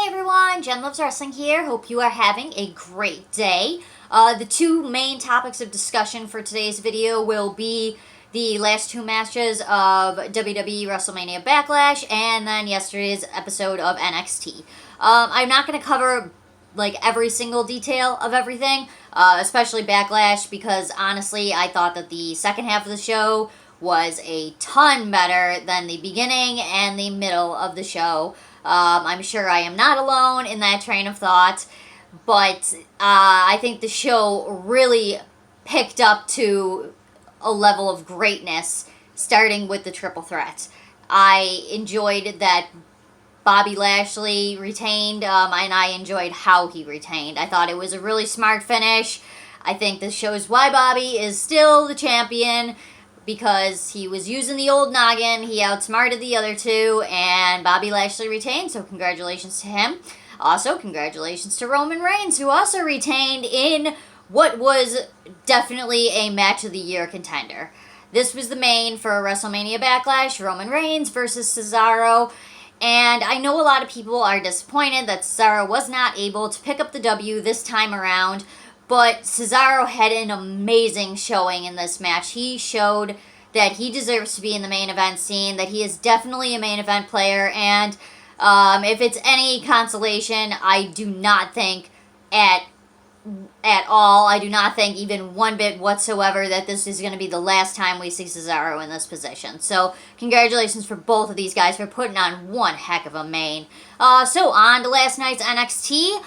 Hi everyone, Jen Loves Wrestling here. Hope you are having a great day. The two main topics of discussion for today's video will be the last two matches of WWE Wrestlemania Backlash and then yesterday's episode of NXT. I'm not going to cover like every single detail of everything, especially Backlash, because honestly I thought that the second half of the show was a ton better than the beginning and the middle of the show. I'm sure I am not alone in that train of thought, but I think the show really picked up to a level of greatness, starting with the triple threat. I enjoyed that Bobby Lashley retained, and I enjoyed how he retained. I thought it was a really smart finish. I think this shows why Bobby is still the champion, because he was using the old noggin. He outsmarted the other two, and Bobby Lashley retained, so congratulations to him. Also, congratulations to Roman Reigns, who also retained in what was definitely a match of the year contender. This was the main for WrestleMania Backlash, Roman Reigns versus Cesaro, and I know a lot of people are disappointed that Cesaro was not able to pick up the W this time around, but Cesaro had an amazing showing in this match. He showed that he deserves to be in the main event scene, that he is definitely a main event player, and if it's any consolation, I do not think at all, I do not think even one bit whatsoever that this is going to be the last time we see Cesaro in this position. So, congratulations for both of these guys for putting on one heck of a main. So, on to last night's NXT.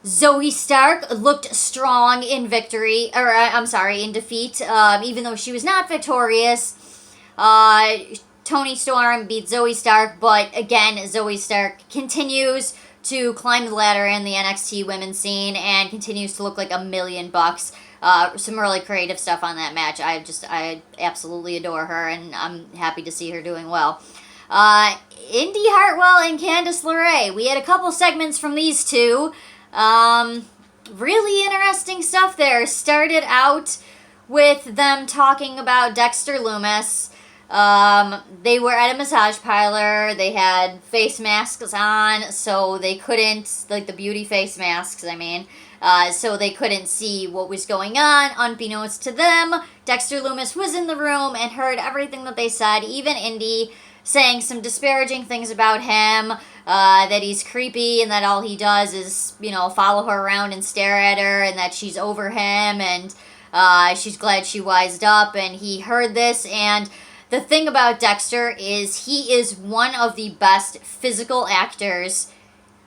Zoe Stark looked strong in victory, or in defeat, even though she was not victorious. Toni Storm beat Zoe Stark, but again, Zoe Stark continues to climb the ladder in the NXT women's scene and continues to look like $1,000,000. Some really creative stuff on that match. I absolutely adore her, and I'm happy to see her doing well. Indy Hartwell and Candice LeRae. We had a couple segments from these two. Really interesting stuff there. Started out with them talking about Dexter Lumis. They were at a massage parlor. They had face masks on, so they couldn't, like the beauty face masks, so they couldn't see what was going on. Unbeknownst to them, Dexter Lumis was in the room and heard everything that they said, even Indy saying some disparaging things about him, that he's creepy and that all he does is, follow her around and stare at her, and that she's over him, and she's glad she wised up, and he heard this. And the thing about Dexter is he is one of the best physical actors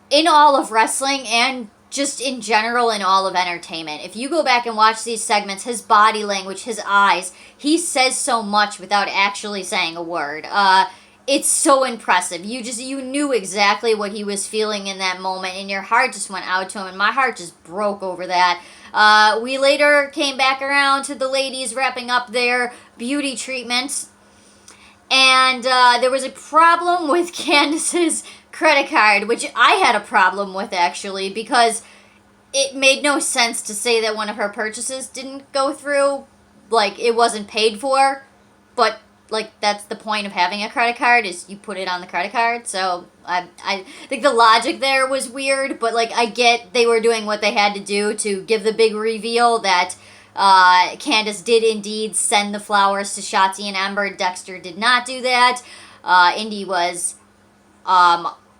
in all of wrestling and just in general in all of entertainment. If you go back and watch these segments, his body language, his eyes, he says so much without actually saying a word. It's so impressive. You knew exactly what he was feeling in that moment, and your heart just went out to him, and my heart just broke over that. We later came back around to the ladies wrapping up their beauty treatments, and there was a problem with Candice's credit card, which I had a problem with, actually, because it made no sense to say that one of her purchases didn't go through, like, it wasn't paid for, but like, that's the point of having a credit card, is you put it on the credit card. So I think the logic there was weird, but like, I get they were doing what they had to do to give the big reveal that Candice did indeed send the flowers to Shotzi and Ember. Dexter did not do that. Indy was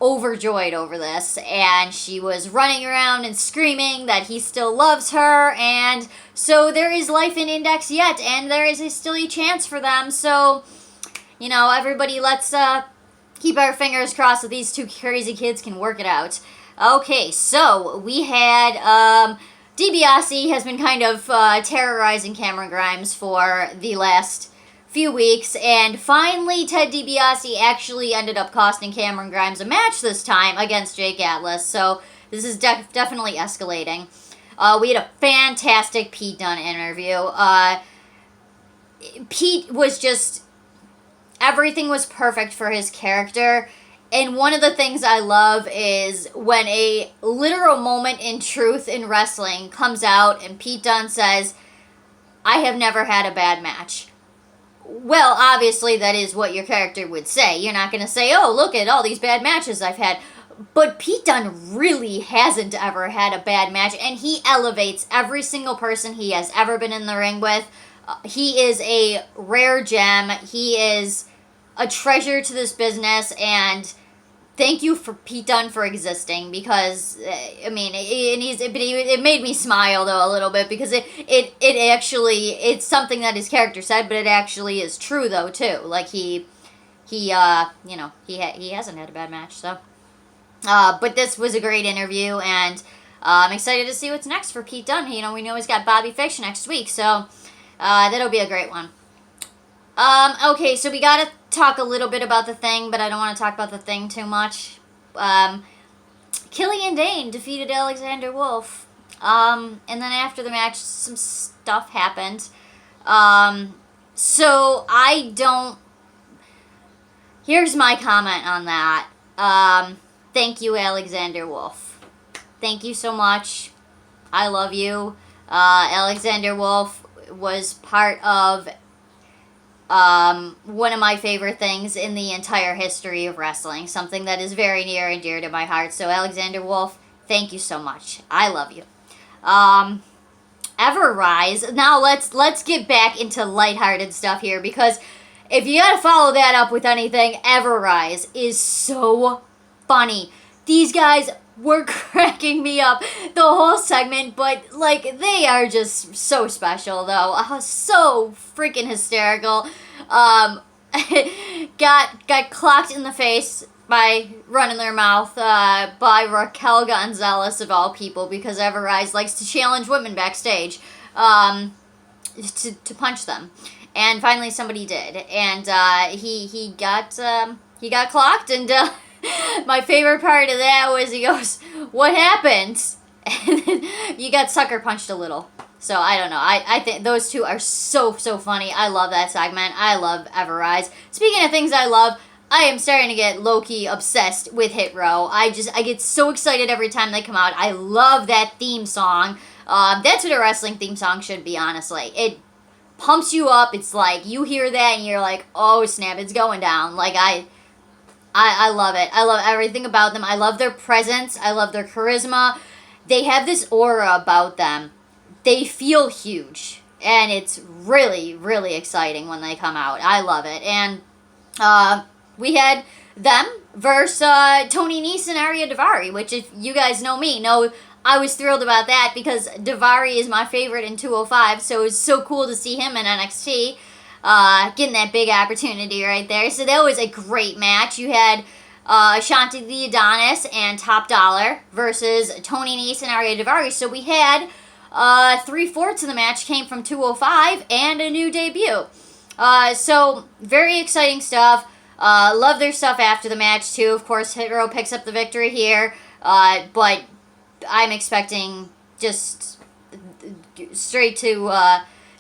overjoyed over this, and she was running around and screaming that he still loves her, and so there is life in Index yet, and there is still a chance for them. So, everybody, let's keep our fingers crossed that these two crazy kids can work it out. Okay, so we had DiBiase has been kind of terrorizing Cameron Grimes for the last few weeks, and finally Ted DiBiase actually ended up costing Cameron Grimes a match this time against Jake Atlas, so this is definitely escalating. We had a fantastic Pete Dunne interview. Pete was just, everything was perfect for his character, and one of the things I love is when a literal moment in truth in wrestling comes out and Pete Dunne says, "I have never had a bad match." Well, obviously that is what your character would say. You're not going to say, "Oh, look at all these bad matches I've had." But Pete Dunne really hasn't ever had a bad match, and he elevates every single person he has ever been in the ring with. He is a rare gem. He is a treasure to this business, and thank you for Pete Dunne for existing, because I mean, it made me smile though a little bit, because it actually, it's something that his character said, but it actually is true though too. Like he hasn't had a bad match, so. But this was a great interview, and I'm excited to see what's next for Pete Dunne. You know, we know he's got Bobby Fish next week, so that'll be a great one. Okay, so we gotta talk a little bit about The Thing, but I don't want to talk about The Thing too much. Killian Dane defeated Alexander Wolf. And then after the match, some stuff happened. So I don't... Here's my comment on that. Thank you, Alexander Wolf. Thank you so much. I love you. Alexander Wolf was part of one of my favorite things in the entire history of wrestling. Something that is very near and dear to my heart. So, Alexander Wolf, thank you so much. I love you. Everrise. Now, let's get back into lighthearted stuff here, because if you gotta follow that up with anything, Everrise is so funny. These guys were cracking me up the whole segment, but like, they are just so special though. So freaking hysterical. Got clocked in the face by running their mouth by Raquel Gonzalez of all people, because Everrise likes to challenge women backstage to punch them. And finally somebody did, and he got clocked, and my favorite part of that was he goes, "What happened?" And then you got sucker punched a little. So I don't know. I think those two are so funny. I love that segment. I love Everrise. Speaking of things I love, I am starting to get low-key obsessed with Hit Row. I get so excited every time they come out. I love that theme song. That's what a wrestling theme song should be, honestly. It pumps you up. It's like, you hear that and you're like, oh snap, it's going down. Like, I love it. I love everything about them. I love their presence. I love their charisma. They have this aura about them. They feel huge. And it's really, really exciting when they come out. I love it. And we had them versus Tony Nese and Arya Daivari, which, if you guys know me, know I was thrilled about that, because Daivari is my favorite in 205, so it was so cool to see him in NXT, getting that big opportunity right there. So that was a great match. You had Shanti the Adonis and Top Dollar versus Tony Nese and Arya Daivari. So we had 3/4 of the match came from 205 and a new debut. So very exciting stuff. Love their stuff after the match too. Of course, Hit Row picks up the victory here, but I'm expecting just straight to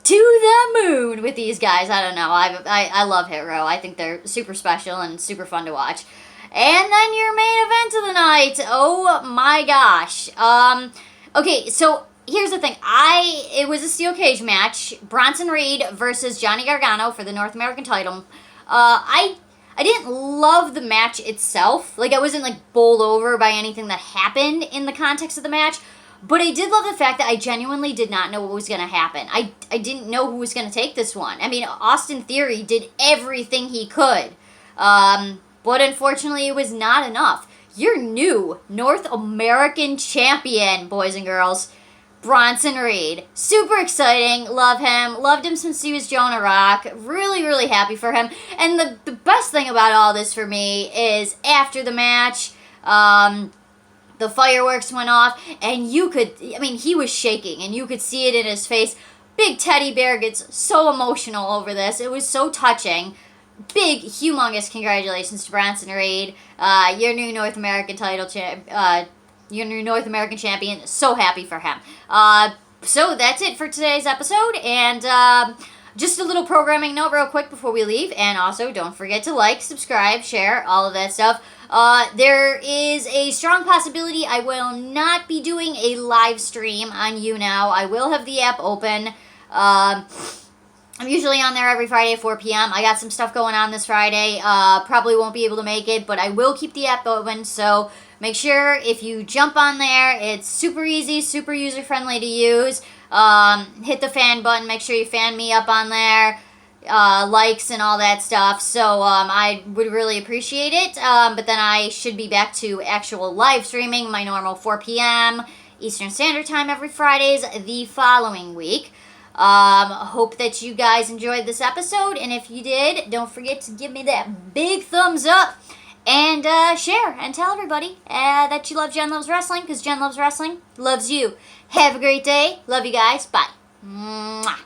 the moon with these guys. I don't know. I love Hit Row. I think they're super special and super fun to watch. And then your main event of the night. Oh my gosh. Okay, so here's the thing. It was a steel cage match. Bronson Reed versus Johnny Gargano for the North American title. I didn't love the match itself. Like, I wasn't, like, bowled over by anything that happened in the context of the match. But I did love the fact that I genuinely did not know what was going to happen. I didn't know who was going to take this one. I mean, Austin Theory did everything he could. But unfortunately, it was not enough. Your new North American champion, boys and girls, Bronson Reed. Super exciting. Love him. Loved him since he was Jonah Rock. Really, really happy for him. And the best thing about all this for me is after the match, the fireworks went off, and he was shaking, and you could see it in his face. Big teddy bear gets so emotional over this. It was so touching. Big, humongous congratulations to Bronson Reed. Your new North American your new North American champion. So happy for him. So that's it for today's episode, and just a little programming note real quick before we leave, and also don't forget to like, subscribe, share, all of that stuff. There is a strong possibility I will not be doing a live stream on YouNow. I will have the app open. I'm usually on there every Friday at 4 p.m. I got some stuff going on this Friday. Probably won't be able to make it, but I will keep the app open. So make sure if you jump on there, it's super easy, super user-friendly to use. Hit the fan button. Make sure you fan me up on there. Likes and all that stuff. So I would really appreciate it. But then I should be back to actual live streaming, my normal 4 p.m. Eastern Standard Time every Fridays the following week. Hope that you guys enjoyed this episode, and if you did, don't forget to give me that big thumbs up and share and tell everybody that you love Jen Loves Wrestling, because Jen Loves Wrestling loves you. Have a great day. Love you guys. Bye. Mwah.